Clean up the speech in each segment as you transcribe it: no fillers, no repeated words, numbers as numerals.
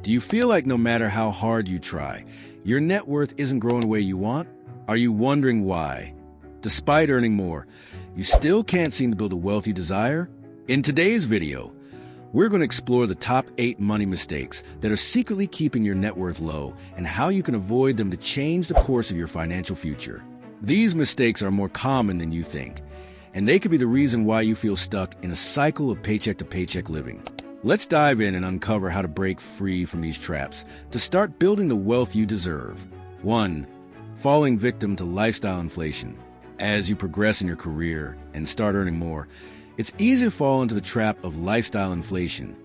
Do you feel like no matter how hard you try, your net worth isn't growing the way you want? Are you wondering why? Despite earning more, you still can't seem to build the wealth you desire? In today's video, we're going to explore the top 8 money mistakes that are secretly keeping your net worth low and how you can avoid them to change the course of your financial future. These mistakes are more common than you think, and they could be the reason why you feel stuck in a cycle of paycheck-to-paycheck living. Let's dive in and uncover how to break free from these traps to start building the wealth you deserve. 1. Falling victim to lifestyle inflation. As you progress in your career and start earning more, it's easy to fall into the trap of lifestyle inflation,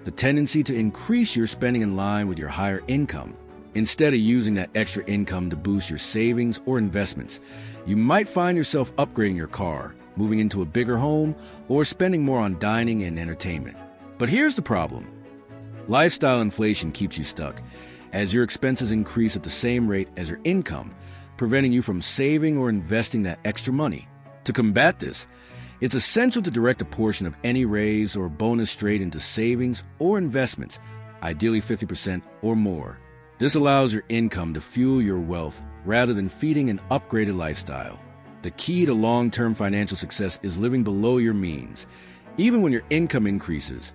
the tendency to increase your spending in line with your higher income. Instead of using that extra income to boost your savings or investments, you might find yourself upgrading your car, moving into a bigger home, or spending more on dining and entertainment. But here's the problem. Lifestyle inflation keeps you stuck, as your expenses increase at the same rate as your income, preventing you from saving or investing that extra money. To combat this, it's essential to direct a portion of any raise or bonus straight into savings or investments, ideally 50% or more. This allows your income to fuel your wealth rather than feeding an upgraded lifestyle. The key to long-term financial success is living below your means, even when your income increases,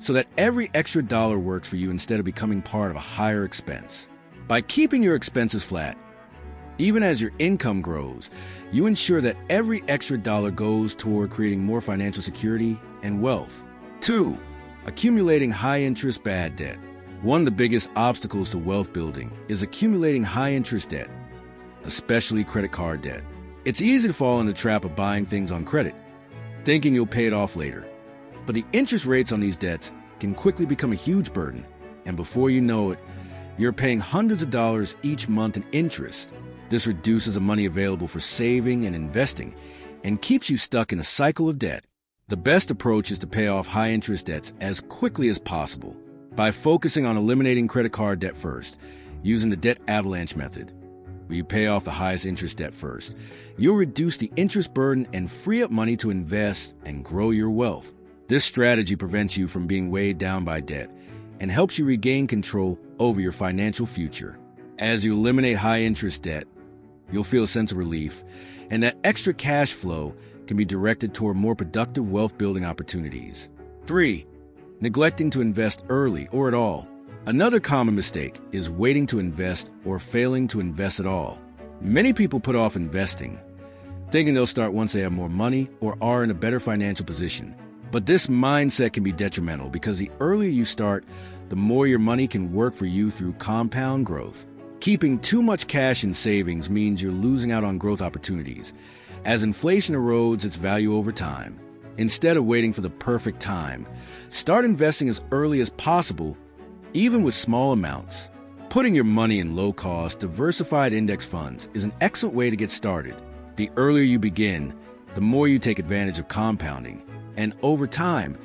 so that every extra dollar works for you instead of becoming part of a higher expense. By keeping your expenses flat, even as your income grows, you ensure that every extra dollar goes toward creating more financial security and wealth. 2. Accumulating high-interest bad debt. One of the biggest obstacles to wealth building is accumulating high-interest debt, especially credit card debt. It's easy to fall in the trap of buying things on credit, thinking you'll pay it off later. But the interest rates on these debts can quickly become a huge burden, and before you know it, you're paying hundreds of dollars each month in interest. This reduces the money available for saving and investing and keeps you stuck in a cycle of debt. The best approach is to pay off high-interest debts as quickly as possible by focusing on eliminating credit card debt first, using the debt avalanche method, where you pay off the highest interest debt first. You'll reduce the interest burden and free up money to invest and grow your wealth. This strategy prevents you from being weighed down by debt and helps you regain control over your financial future. As you eliminate high-interest debt, you'll feel a sense of relief, and that extra cash flow can be directed toward more productive wealth-building opportunities. 3. Neglecting to invest early or at all. Another common mistake is waiting to invest or failing to invest at all. Many people put off investing, thinking they'll start once they have more money or are in a better financial position. But this mindset can be detrimental because the earlier you start, the more your money can work for you through compound growth. Keeping too much cash in savings means you're losing out on growth opportunities, as inflation erodes its value over time. Instead of waiting for the perfect time, start investing as early as possible, even with small amounts. Putting your money in low-cost, diversified index funds is an excellent way to get started. The earlier you begin, the more you take advantage of compounding, and over time,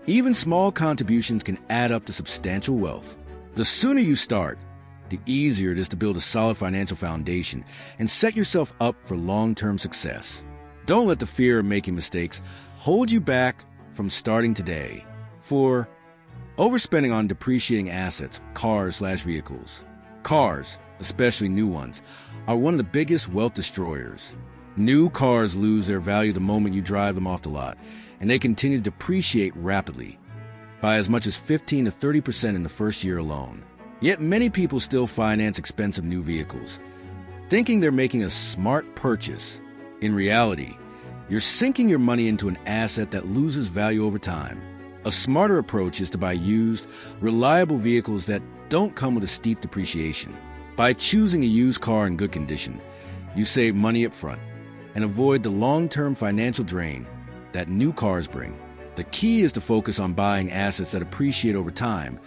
even small contributions can add up to substantial wealth. The sooner you start, the easier it is to build a solid financial foundation and set yourself up for long-term success. Don't let the fear of making mistakes hold you back from starting today. 4. Overspending on depreciating assets, cars/vehicles. Cars, especially new ones, are one of the biggest wealth destroyers. New cars lose their value the moment you drive them off the lot, and they continue to depreciate rapidly, by as much as 15 to 30% in the first year alone. Yet many people still finance expensive new vehicles, thinking they're making a smart purchase. In reality, you're sinking your money into an asset that loses value over time. A smarter approach is to buy used, reliable vehicles that don't come with a steep depreciation. By choosing a used car in good condition, you save money up front and avoid the long-term financial drain that new cars bring. The key is to focus on buying assets that appreciate over time,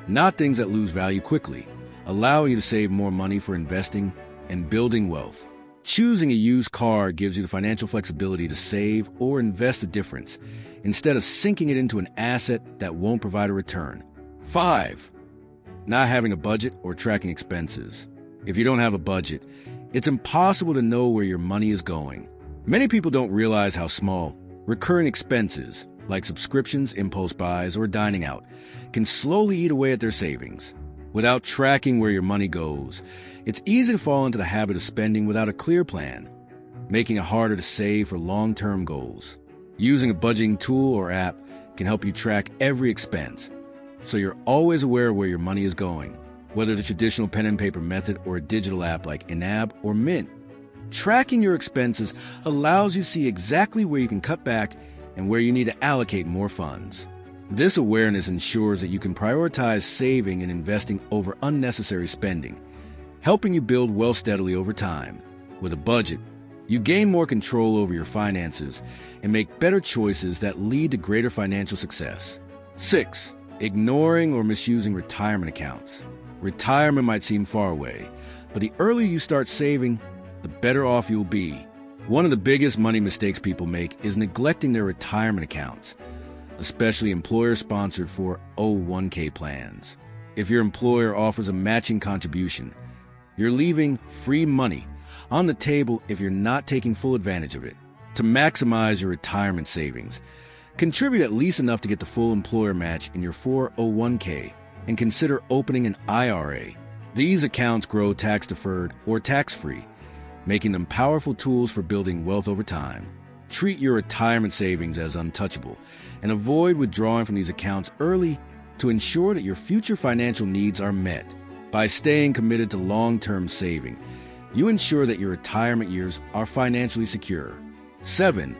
not things that lose value quickly, allowing you to save more money for investing and building wealth. Choosing a used car gives you the financial flexibility to save or invest the difference, instead of sinking it into an asset that won't provide a return. 5. Not having a budget or tracking expenses. If you don't have a budget, it's impossible to know where your money is going. Many people don't realize how small recurring expenses, like subscriptions, impulse buys, or dining out, can slowly eat away at their savings. Without tracking where your money goes, it's easy to fall into the habit of spending without a clear plan, making it harder to save for long-term goals. Using a budgeting tool or app can help you track every expense, so you're always aware of where your money is going, whether the traditional pen and paper method or a digital app like Inab or Mint. Tracking your expenses allows you to see exactly where you can cut back and where you need to allocate more funds. This awareness ensures that you can prioritize saving and investing over unnecessary spending, helping you build wealth steadily over time. With a budget, you gain more control over your finances and make better choices that lead to greater financial success. 6. Ignoring or misusing retirement accounts. Retirement might seem far away, but the earlier you start saving, the better off you'll be. One of the biggest money mistakes people make is neglecting their retirement accounts, especially employer-sponsored 401k plans. If your employer offers a matching contribution, you're leaving free money on the table if you're not taking full advantage of it. To maximize your retirement savings, contribute at least enough to get the full employer match in your 401k and consider opening an IRA. These accounts grow tax-deferred or tax-free, making them powerful tools for building wealth over time. Treat your retirement savings as untouchable and avoid withdrawing from these accounts early to ensure that your future financial needs are met. By staying committed to long-term saving, you ensure that your retirement years are financially secure. 7.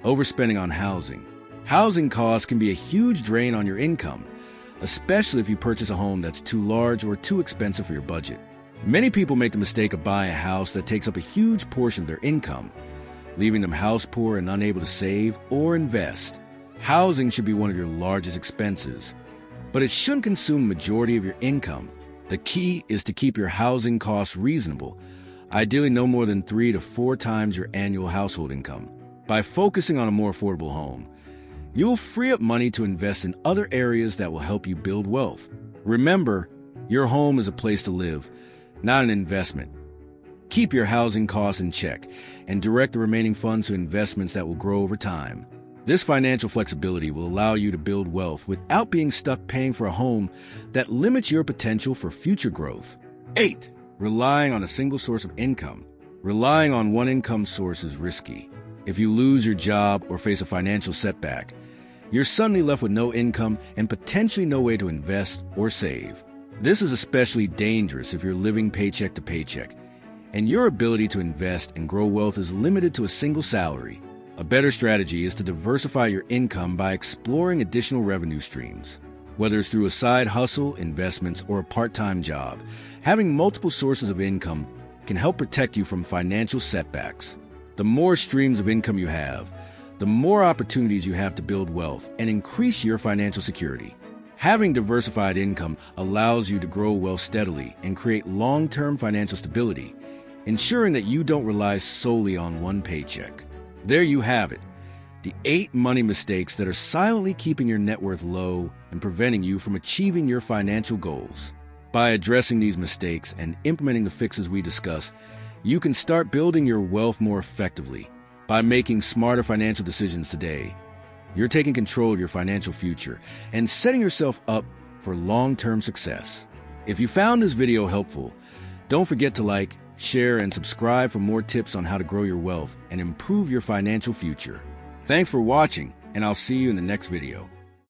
Overspending on housing. Housing costs can be a huge drain on your income, especially if you purchase a home that's too large or too expensive for your budget. Many people make the mistake of buying a house that takes up a huge portion of their income, leaving them house poor and unable to save or invest. Housing should be one of your largest expenses, but it shouldn't consume the majority of your income. The key is to keep your housing costs reasonable, ideally no more than 3 to 4 times your annual household income. By focusing on a more affordable home, you'll free up money to invest in other areas that will help you build wealth. Remember, your home is a place to live, not an investment. Keep your housing costs in check and direct the remaining funds to investments that will grow over time. This financial flexibility will allow you to build wealth without being stuck paying for a home that limits your potential for future growth. 8. Relying on a single source of income. Relying on one income source is risky. If you lose your job or face a financial setback, you're suddenly left with no income and potentially no way to invest or save. This is especially dangerous if you're living paycheck to paycheck, and your ability to invest and grow wealth is limited to a single salary. A better strategy is to diversify your income by exploring additional revenue streams. Whether it's through a side hustle, investments, or a part-time job, having multiple sources of income can help protect you from financial setbacks. The more streams of income you have, the more opportunities you have to build wealth and increase your financial security. Having diversified income allows you to grow wealth steadily and create long-term financial stability, ensuring that you don't rely solely on one paycheck. There you have it, the 8 money mistakes that are silently keeping your net worth low and preventing you from achieving your financial goals. By addressing these mistakes and implementing the fixes we discussed, you can start building your wealth more effectively. By making smarter financial decisions today, you're taking control of your financial future and setting yourself up for long-term success. If you found this video helpful, don't forget to like, share, and subscribe for more tips on how to grow your wealth and improve your financial future. Thanks for watching, and I'll see you in the next video.